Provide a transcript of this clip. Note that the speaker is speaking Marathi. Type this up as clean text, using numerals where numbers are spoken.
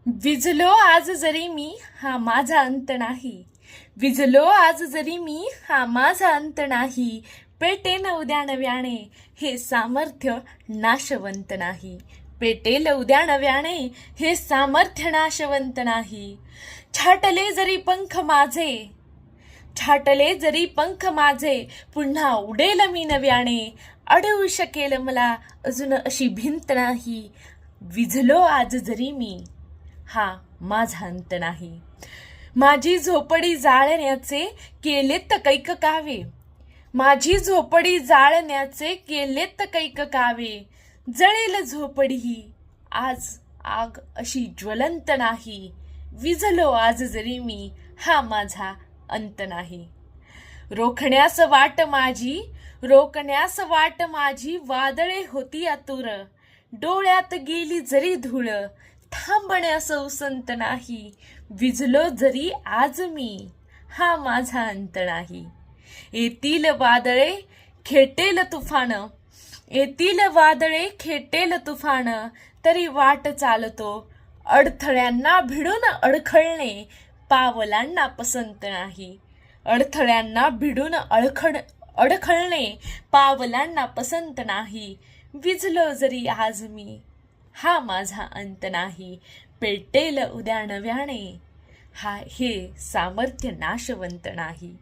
विझलो आज जरी मी, हा माझा अंत नाही. विझलो आज जरी मी, हा माझा अंत नाही. पेटेल उद्या नव्याने, हे सामर्थ्य नाशवंत नाही. पेटेल उद्या नव्याने, हे सामर्थ्य नाशवंत नाही. छाटले जरी पंख माझे, छाटले जरी पंख माझे, पुन्हा उडेल मी नव्याने. अडवू शकेल मला अजून अशी भिंत नाही. विझलो आज जरी मी, हा माझा अंत नाही. माझी झोपडी जाळण्याचे केलेत कैक कावे, माझी झोपडी जाळण्याचे केलेत कैक कावे. जळेल झोपडी ही आज आग अशी ज्वलंत नाही. विझलो आज जरी मी, हा माझा अंत नाही. रोखण्यास वाट माझी, रोखण्यास वाट माझी, वादळे होती आतुर. डोळ्यात गेली जरी धूळ, थांबण्यास उसंत नाही. विझलो जरी आज मी, हा माझा अंत नाही. येतील वादळे खेटेल तुफान, येतील वादळे खेटेल तुफान, तरी वाट चालतो. अडथळ्यांना भिडून अडखळणे पावलांना पसंत नाही. अडथळ्यांना भिडून अडखळणे पावलांना पसंत नाही. विझलो जरी आज मी, हा माझा अंत नाही. पेटेल उद्या नव्याने, हे सामर्थ्य नाशवंत नाही.